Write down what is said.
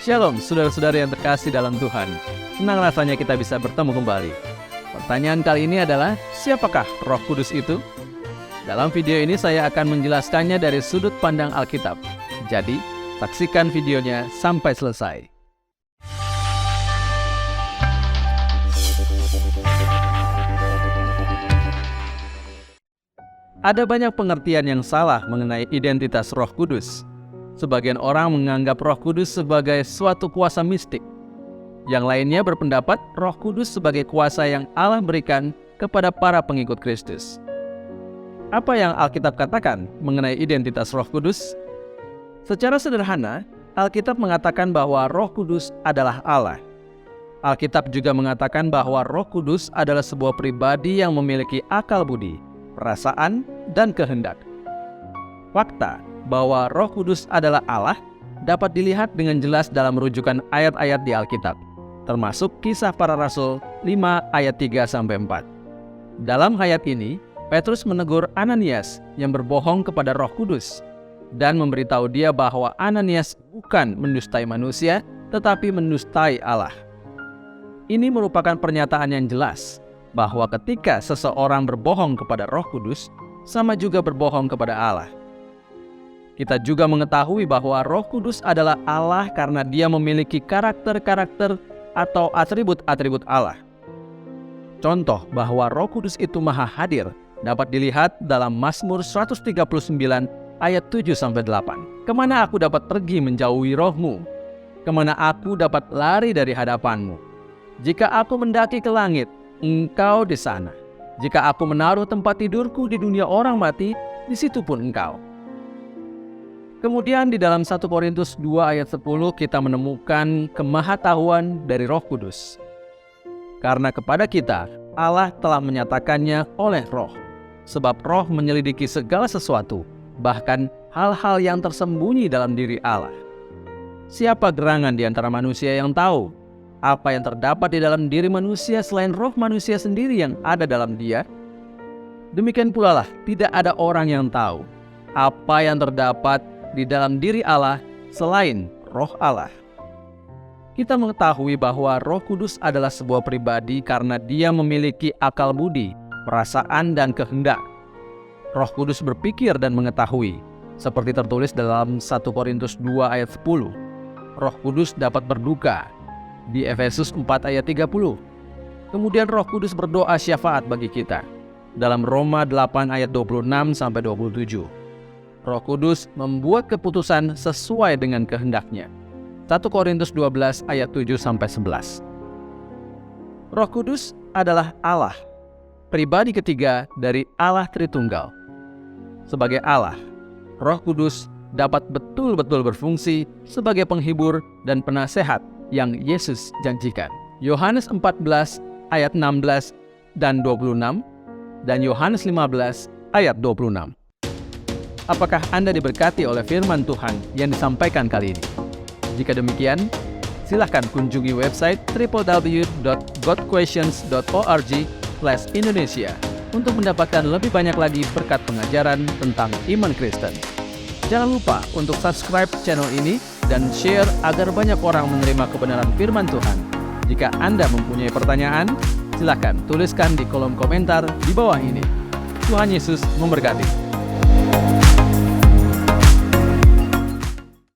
Shalom saudara-saudara yang terkasih dalam Tuhan. Senang rasanya kita bisa bertemu kembali. Pertanyaan kali ini adalah, siapakah Roh Kudus itu? Dalam video ini saya akan menjelaskannya dari sudut pandang Alkitab. Jadi, saksikan videonya sampai selesai. Ada banyak pengertian yang salah mengenai identitas Roh Kudus. Sebagian orang menganggap Roh Kudus sebagai suatu kuasa mistik. Yang lainnya berpendapat Roh Kudus sebagai kuasa yang Allah berikan kepada para pengikut Kristus. Apa yang Alkitab katakan mengenai identitas Roh Kudus? Secara sederhana, Alkitab mengatakan bahwa Roh Kudus adalah Allah. Alkitab juga mengatakan bahwa Roh Kudus adalah sebuah pribadi yang memiliki akal budi, perasaan, dan kehendak. Fakta bahwa Roh Kudus adalah Allah dapat dilihat dengan jelas dalam rujukan ayat-ayat di Alkitab, termasuk Kisah Para Rasul 5 ayat 3-4. Dalam ayat ini, Petrus menegur Ananias yang berbohong kepada Roh Kudus dan memberitahu dia bahwa Ananias bukan mendustai manusia, tetapi mendustai Allah. Ini merupakan pernyataan yang jelas bahwa ketika seseorang berbohong kepada Roh Kudus, sama juga berbohong kepada Allah. Kita juga mengetahui bahwa Roh Kudus adalah Allah karena Dia memiliki karakter-karakter atau atribut-atribut Allah. Contoh bahwa Roh Kudus itu maha hadir dapat dilihat dalam Mazmur 139 ayat 7-8. Kemana aku dapat pergi menjauhi Roh-Mu? Kemana aku dapat lari dari hadapan-Mu? Jika aku mendaki ke langit, Engkau di sana. Jika aku menaruh tempat tidurku di dunia orang mati, di situ pun Engkau. Kemudian di dalam 1 Korintus 2 ayat 10 kita menemukan kemahatauan dari Roh Kudus. Karena kepada kita Allah telah menyatakannya oleh Roh. Sebab Roh menyelidiki segala sesuatu, bahkan hal-hal yang tersembunyi dalam diri Allah. Siapa gerangan di antara manusia yang tahu apa yang terdapat di dalam diri manusia selain roh manusia sendiri yang ada dalam dia? Demikian pula lah tidak ada orang yang tahu apa yang terdapat di dalam diri Allah selain Roh Allah. Kita mengetahui bahwa Roh Kudus adalah sebuah pribadi karena Dia memiliki akal budi, perasaan, dan kehendak. Roh Kudus berpikir dan mengetahui, seperti tertulis dalam 1 Korintus 2 ayat 10. Roh Kudus dapat berduka di Efesus 4 ayat 30. Kemudian Roh Kudus berdoa syafaat bagi kita dalam Roma 8 ayat 26-27. Roh Kudus membuat keputusan sesuai dengan kehendaknya. 1 Korintus 12 ayat 7-11. Roh Kudus adalah Allah, pribadi ketiga dari Allah Tritunggal. Sebagai Allah, Roh Kudus dapat betul-betul berfungsi sebagai penghibur dan penasehat yang Yesus janjikan. Yohanes 14 ayat 16 dan 26 dan Yohanes 15 ayat 26. Apakah Anda diberkati oleh firman Tuhan yang disampaikan kali ini? Jika demikian, silakan kunjungi website www.godquestions.org/Indonesia untuk mendapatkan lebih banyak lagi berkat pengajaran tentang iman Kristen. Jangan lupa untuk subscribe channel ini dan share agar banyak orang menerima kebenaran firman Tuhan. Jika Anda mempunyai pertanyaan, silakan tuliskan di kolom komentar di bawah ini. Tuhan Yesus memberkati.